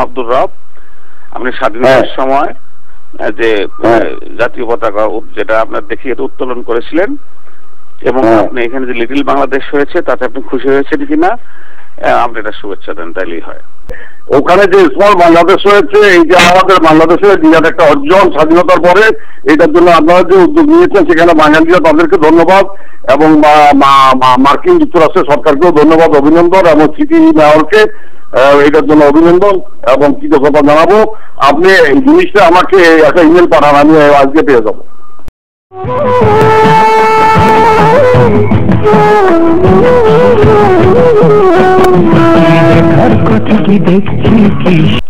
আব্দুর রব, আপনি স্বাধীনতার সময় যে জাতীয় পতাকা যেটা আপনার দেখিয়ে উত্তোলন করেছিলেন এবং আপনি এখানে যে লিটল বাংলাদেশ হয়েছে তাতে আপনি খুশি হয়েছেন কিনা আপনি এটা শুভেচ্ছা দেন, তাইলেই হয়। ওখানে যে স্মল বাংলাদেশ হয়েছে, এই যে আমাদের বাংলাদেশের বিরাট একটা অর্জন স্বাধীনতার পরে, এটার জন্য আপনারা যে উদ্যোগ নিয়েছেন সেখানে বাঙালিরা তাদেরকে ধন্যবাদ এবং মার্কিন যুক্তরাষ্ট্রের সরকারকেও ধন্যবাদ, অভিনন্দন, এবং সিটি মেয়রকে এটার জন্য অভিনন্দন এবং কৃতজ্ঞতা জানাবো। আপনি এই জিনিসটা আমাকে একটা ইমেল পাঠান, আমি আজকে পেয়ে যাবো।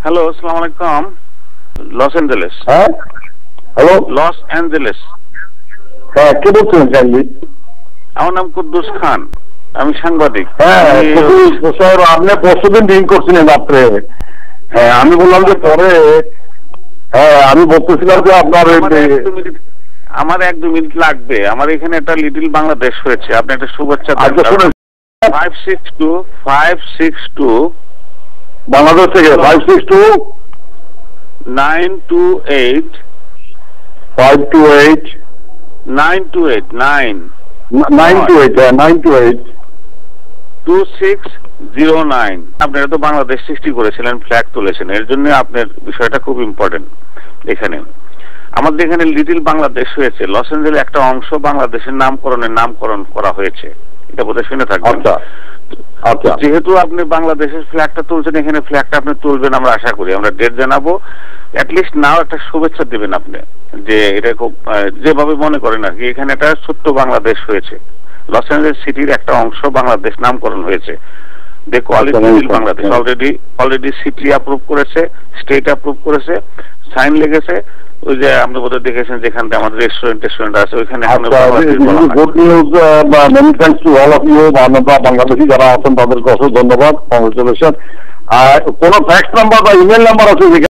হ্যালো, আসসালামু আলাইকুম। Los Angeles. হ্যাঁ, হ্যালো, লস অ্যাঞ্জেলেস। হ্যাঁ, কে বলছেন কাইন্ডলি? আমার নাম কুদ্দুস খান, আমি সাংবাদিক। হ্যাঁ, আপনি পরশুদিন রিং করছিলেন রাত্রে। হ্যাঁ, আমি বললাম যে পরে, হ্যাঁ আমি বলতেছিলাম যে আপনার আমার 1-2 মিনিট লাগবে। আমার এখানে একটা লিটল বাংলাদেশ হয়েছে, আপনি একটা শুভেচ্ছা দেন। 562 বাংলাদেশ থেকে 562 928 528 928 2609। আপনারা তো বাংলাদেশ সৃষ্টি করেছিলেন, ফ্ল্যাগ তুলেছেন, এর জন্য আপনার বিষয়টা খুব ইম্পর্টেন্ট। এখানে আমাদের এখানে লিটল বাংলাদেশ হয়েছে, লস অ্যাঞ্জেলেস একটা অংশ বাংলাদেশের নামকরণ করা হয়েছে, এটা বোধহয় শুনে থাকবেন। যেহেতু আপনি বাংলাদেশের ফ্ল্যাগটা তুলছেন, এখানে ফ্ল্যাগটা আপনি তুলবেন আমরা আশা করি, আমরা ডেট জানাবো, অ্যাটলিস্ট নাও একটা শুভেচ্ছা দিবেন আপনি, যে এটা খুব যেভাবে মনে করেন আর কি। এখানে একটা ছোট্ট বাংলাদেশ হয়েছে, লস অ্যাঞ্জেলেস সিটির একটা অংশ বাংলাদেশ নামকরণ হয়েছে। They call it little Bangladesh. Already city approve করেছে, স্টেট অ্যাপ্রুভ করেছে, সাইন লেগেছে। ওই যে আপনি বোধহয় দেখেছেন যেখান থেকে আমাদের রেস্টুরেন্ট আছে ওইখানে। Good news, many thanks to all of you. Bangladeshi যারা আছেন তাদেরকে অসংখ্য ধন্যবাদ, কংগ্রেচুলেশন। কোন ফ্যাক্স নাম্বার বা ইমেল নাম্বার আছে?